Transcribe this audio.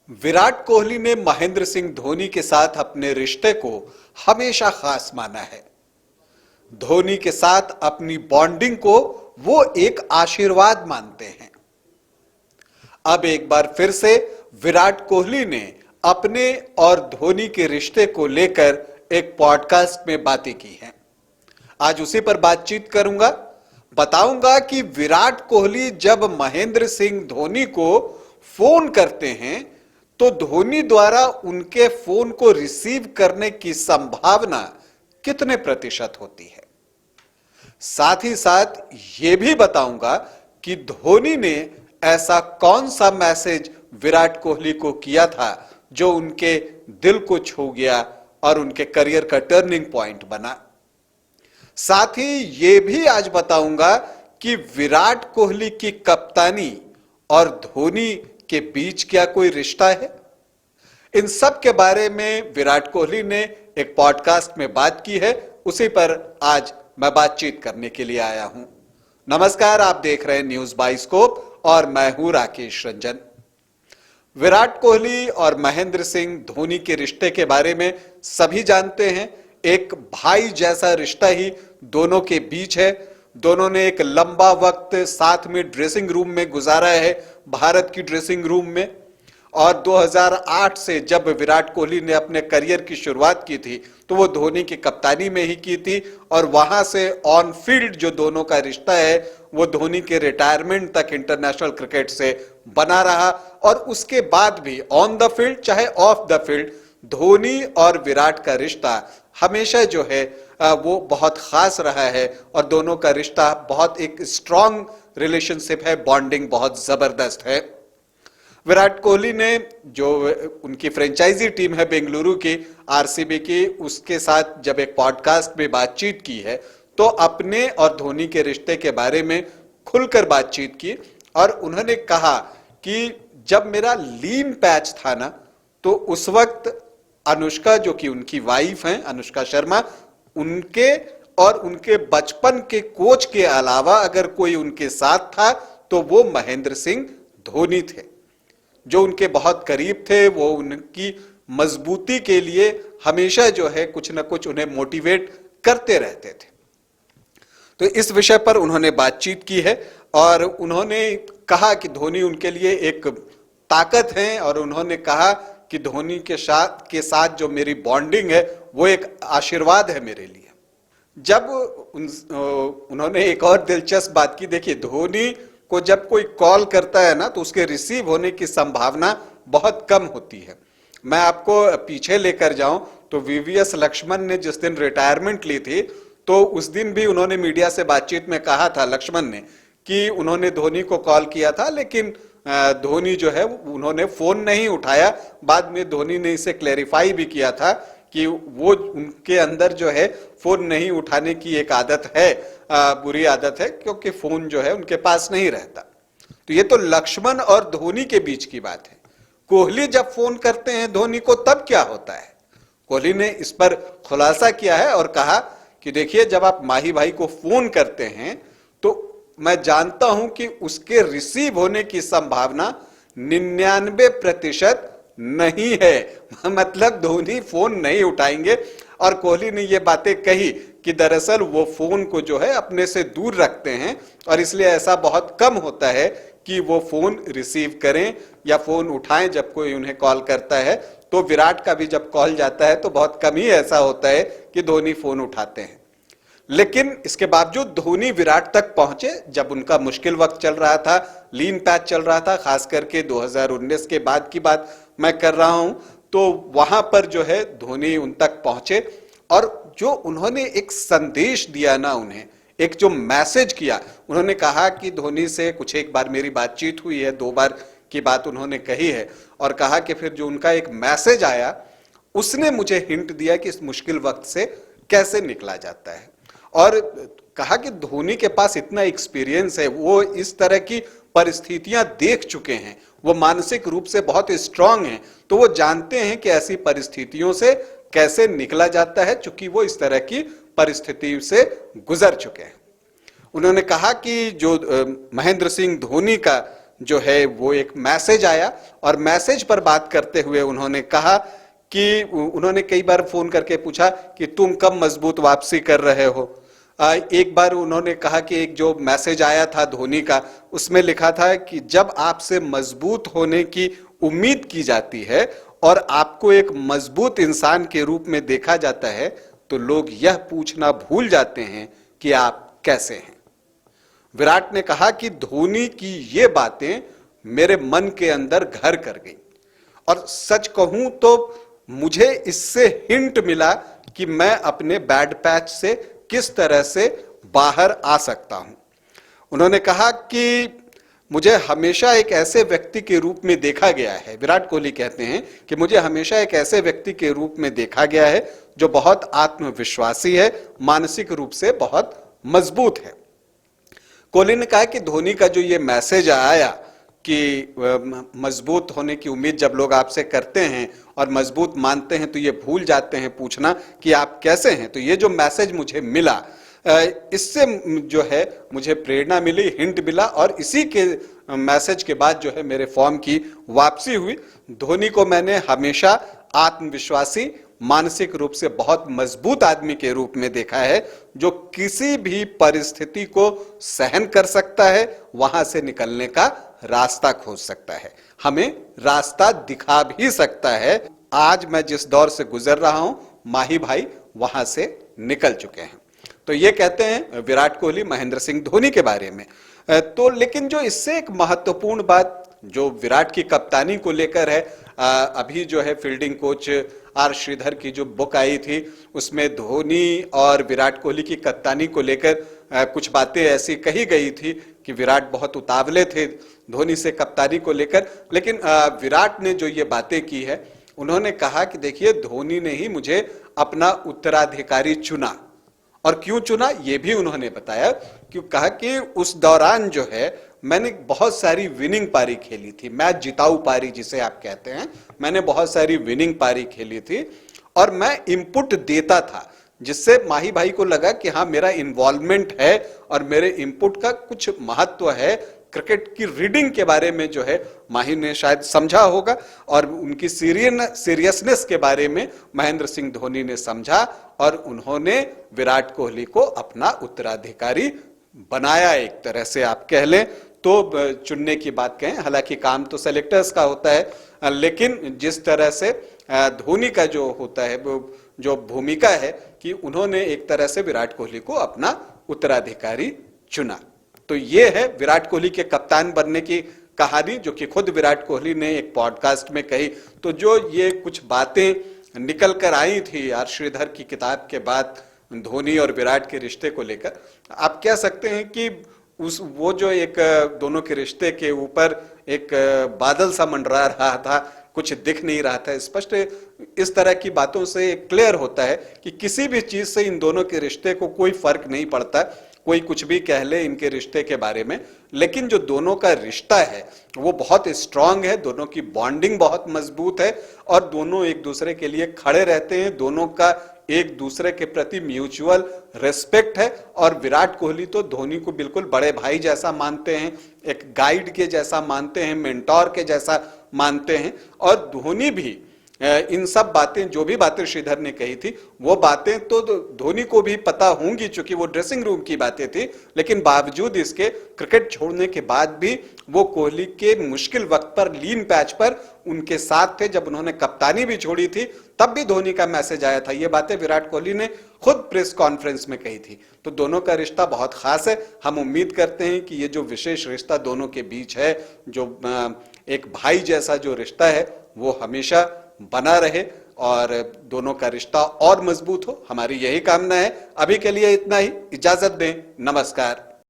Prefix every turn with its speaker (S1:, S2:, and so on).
S1: विराट कोहली ने महेंद्र सिंह धोनी के साथ अपने रिश्ते को हमेशा खास माना है। धोनी के साथ अपनी बॉन्डिंग को वो एक आशीर्वाद मानते हैं। अब एक बार फिर से विराट कोहली ने अपने और धोनी के रिश्ते को लेकर एक पॉडकास्ट में बातें की हैं। आज उसी पर बातचीत करूंगा। बताऊंगा कि विराट कोहली जब महेंद्र सिंह धोनी को फोन करते हैं तो धोनी द्वारा उनके फोन को रिसीव करने की संभावना कितने प्रतिशत होती है। साथ ही साथ यह भी बताऊंगा कि धोनी ने ऐसा कौन सा मैसेज विराट कोहली को किया था जो उनके दिल को छू गया और उनके करियर का टर्निंग पॉइंट बना। साथ ही यह भी आज बताऊंगा कि विराट कोहली की कप्तानी और धोनी के बीच क्या कोई रिश्ता है। इन सब के बारे में विराट कोहली ने एक पॉडकास्ट में बात की है, उसी पर आज मैं बातचीत करने के लिए आया हूं। नमस्कार, आप देख रहे हैं न्यूज बाइस्कोप और मैं हूं राकेश रंजन। विराट कोहली और महेंद्र सिंह धोनी के रिश्ते के बारे में सभी जानते हैं। एक भाई जैसा रिश्ता ही दोनों के बीच है। दोनों ने एक लंबा वक्त साथ में ड्रेसिंग रूम में गुजारा है, भारत की ड्रेसिंग रूम में। और 2008 से जब विराट कोहली ने अपने करियर की शुरुआत की थी तो वो धोनी की कप्तानी में ही की थी और वहां से ऑन फील्ड जो दोनों का रिश्ता है वो धोनी के रिटायरमेंट तक इंटरनेशनल क्रिकेट से बना रहा। और उसके बाद भी ऑन द फील्ड चाहे ऑफ द फील्ड धोनी और विराट का रिश्ता हमेशा जो है वो बहुत खास रहा है और दोनों का रिश्ता बहुत एक स्ट्रॉन्ग रिलेशनशिप है, बॉन्डिंग बहुत जबरदस्त है। विराट कोहली ने जो उनकी फ्रेंचाइजी टीम है बेंगलुरु की, आरसीबी की, उसके साथ जब एक पॉडकास्ट में बातचीत की है तो अपने और धोनी के रिश्ते के बारे में खुलकर बातचीत की और उन्होंने कहा कि जब मेरा लीन पैच था ना तो उस वक्त अनुष्का, जो कि उनकी वाइफ हैं, अनुष्का शर्मा, उनके और उनके बचपन के कोच के अलावा अगर कोई उनके साथ था तो वो महेंद्र सिंह धोनी थे, जो उनके बहुत करीब थे। वो उनकी मजबूती के लिए हमेशा जो है कुछ ना कुछ उन्हें मोटिवेट करते रहते थे। तो इस विषय पर उन्होंने बातचीत की है और उन्होंने कहा कि धोनी उनके लिए एक ताकत है और उन्होंने कहा कि धोनी के साथ जो मेरी बॉन्डिंग है वो एक आशीर्वाद है मेरे लिए। जब उन्होंने एक और दिलचस्प बात की, देखिए धोनी को जब कोई कॉल करता है ना तो उसके रिसीव होने की संभावना बहुत कम होती है। मैं आपको पीछे लेकर जाऊं तो वीवीएस लक्ष्मण ने जिस दिन रिटायरमेंट ली थी तो उस दिन भी उन्होंने मीडिया से बातचीत में कहा था, लक्ष्मण ने, कि उन्होंने धोनी को कॉल किया था लेकिन धोनी जो है उन्होंने फोन नहीं उठाया। बाद में धोनी ने इसे क्लैरिफाई भी किया था कि वो उनके अंदर जो है फोन नहीं उठाने की एक आदत है, बुरी आदत है, क्योंकि फोन जो है उनके पास नहीं रहता। तो ये तो लक्ष्मण और धोनी के बीच की बात है। कोहली जब फोन करते हैं धोनी को तब क्या होता है? कोहली ने इस पर खुलासा किया है और कहा कि देखिए, जब आप माही भाई को फोन करते हैं तो मैं जानता हूं कि उसके रिसीव होने की संभावना 99% नहीं है। मतलब धोनी फोन नहीं उठाएंगे। और कोहली ने ये बातें कही कि दरअसल वो फोन को जो है अपने से दूर रखते हैं और इसलिए ऐसा बहुत कम होता है कि वो फोन रिसीव करें या फोन उठाएं जब कोई उन्हें कॉल करता है। तो विराट का भी जब कॉल जाता है तो बहुत कम ही ऐसा होता है कि धोनी फोन उठाते हैं। लेकिन इसके बावजूद धोनी विराट तक पहुंचे जब उनका मुश्किल वक्त चल रहा था, लीन पैच चल रहा था, खास करके 2019 के बाद की बात मैं कर रहा हूं। तो वहां पर जो है धोनी उन तक पहुंचे और जो उन्होंने एक संदेश दिया ना, उन्हें एक जो मैसेज किया, उन्होंने कहा कि धोनी से कुछ एक बार मेरी बातचीत हुई है, 2 बार की बात उन्होंने कही है और कहा कि फिर जो उनका एक मैसेज आया उसने मुझे हिंट दिया कि इस मुश्किल वक्त से कैसे निकला जाता है। और कहा कि धोनी के पास इतना एक्सपीरियंस है, वो इस तरह की परिस्थितियां देख चुके हैं, वो मानसिक रूप से बहुत स्ट्रांग हैं, तो वो जानते हैं कि ऐसी परिस्थितियों से कैसे निकला जाता है, चूंकि वो इस तरह की परिस्थिति से गुजर चुके हैं। उन्होंने कहा कि जो महेंद्र सिंह धोनी का जो है वो एक मैसेज आया, और मैसेज पर बात करते हुए उन्होंने कहा कि उन्होंने कई बार फोन करके पूछा कि तुम कब मजबूत वापसी कर रहे हो। एक बार उन्होंने कहा कि एक जो मैसेज आया था धोनी का, उसमें लिखा था कि जब आपसे मजबूत होने की उम्मीद की जाती है और आपको एक मजबूत इंसान के रूप में देखा जाता है तो लोग यह पूछना भूल जाते हैं कि आप कैसे हैं। विराट ने कहा कि धोनी की ये बातें मेरे मन के अंदर घर कर गई, और सच कहूं तो मुझे इससे हिंट मिला कि मैं अपने बैड पैच से किस तरह से बाहर आ सकता हूं। उन्होंने कहा कि मुझे हमेशा एक ऐसे व्यक्ति के रूप में देखा गया है, विराट कोहली कहते हैं कि मुझे हमेशा एक ऐसे व्यक्ति के रूप में देखा गया है जो बहुत आत्मविश्वासी है, मानसिक रूप से बहुत मजबूत है। कोहली ने कहा कि धोनी का जो ये मैसेज आया कि मजबूत होने की उम्मीद जब लोग आपसे करते हैं और मजबूत मानते हैं तो ये भूल जाते हैं पूछना कि आप कैसे हैं, तो ये जो मैसेज मुझे मिला इससे जो है मुझे प्रेरणा मिली, हिंट मिला, और इसी के मैसेज के बाद जो है मेरे फॉर्म की वापसी हुई। धोनी को मैंने हमेशा आत्मविश्वासी, मानसिक रूप से बहुत मजबूत आदमी के रूप में देखा है, जो किसी भी परिस्थिति को सहन कर सकता है, वहां से निकलने का रास्ता खोज सकता है, हमें रास्ता दिखा भी सकता है। आज मैं जिस दौर से गुजर रहा हूं, माही भाई वहां से निकल चुके हैं। तो ये कहते हैं विराट कोहली महेंद्र सिंह धोनी के बारे में। तो लेकिन जो इससे एक महत्वपूर्ण बात जो विराट की कप्तानी को लेकर है, अभी जो है फील्डिंग कोच आर श्रीधर की जो बुक आई थी उसमें धोनी और विराट कोहली की कप्तानी को लेकर कुछ बातें ऐसी कही गई थी कि विराट बहुत उतावले थे धोनी से कप्तानी को लेकर। लेकिन विराट ने जो ये बातें की है, उन्होंने कहा कि देखिए धोनी ने ही मुझे अपना उत्तराधिकारी चुना, और क्यों चुना ये भी उन्होंने बताया। क्यों कहा कि उस दौरान जो है मैंने बहुत सारी विनिंग पारी खेली थी, मैच जिताऊ पारी जिसे आप कहते हैं, मैंने बहुत सारी विनिंग पारी खेली थी और मैं इनपुट देता था, जिससे माही भाई को लगा कि हाँ मेरा इन्वॉल्वमेंट है और मेरे इनपुट का कुछ महत्व है। क्रिकेट की रीडिंग के बारे में जो है माही ने शायद समझा होगा, और उनकी सीरियसनेस के बारे में महेंद्र सिंह धोनी ने समझा, और उन्होंने विराट कोहली को अपना उत्तराधिकारी बनाया, एक तरह से आप कह लें तो चुनने की बात कहें, हालांकि काम तो सेलेक्टर्स का होता है, लेकिन जिस तरह से धोनी का जो होता है वो जो भूमिका है कि उन्होंने एक तरह से विराट कोहली को अपना उत्तराधिकारी चुना। तो ये है विराट कोहली के कप्तान बनने की कहानी, जो कि खुद विराट कोहली ने एक पॉडकास्ट में कही। तो जो ये कुछ बातें निकल कर आई थी आर श्रीधर की किताब के बाद धोनी और विराट के रिश्ते को लेकर, आप कह सकते हैं कि वो जो एक दोनों के रिश्ते के ऊपर एक बादल सा मंडरा रहा था, कुछ दिख नहीं रहा था स्पष्ट। इस तरह की बातों से क्लियर होता है कि किसी भी चीज से इन दोनों के रिश्ते को कोई फर्क नहीं पड़ता, कोई कुछ भी कह ले इनके रिश्ते के बारे में, लेकिन जो दोनों का रिश्ता है वो बहुत स्ट्रांग है, दोनों की बॉन्डिंग बहुत मजबूत है और दोनों एक दूसरे के लिए खड़े रहते हैं, दोनों का एक दूसरे के प्रति म्यूचुअल रिस्पेक्ट है। और विराट कोहली तो धोनी को बिल्कुल बड़े भाई जैसा मानते हैं, एक गाइड के जैसा मानते हैं, मेंटोर के जैसा मानते हैं, और धोनी भी इन सब बातें, जो भी बातें श्रीधर ने कही थी वो बातें तो धोनी को भी पता होंगी, चूंकि वो ड्रेसिंग रूम की बातें थी, लेकिन बावजूद इसके क्रिकेट छोड़ने के बाद भी वो कोहली के मुश्किल वक्त पर, लीन पैच पर उनके साथ थे। जब उन्होंने कप्तानी भी छोड़ी थी तब भी धोनी का मैसेज आया था। ये बातें विराट कोहली ने खुद प्रेस कॉन्फ्रेंस में कही थी। तो दोनों का रिश्ता बहुत खास है। हम उम्मीद करते हैं कि ये जो विशेष रिश्ता दोनों के बीच है, जो एक भाई जैसा जो रिश्ता है, वो हमेशा बना रहे और दोनों का रिश्ता और मजबूत हो, हमारी यही कामना है। अभी के लिए इतना ही, इजाजत दें, नमस्कार।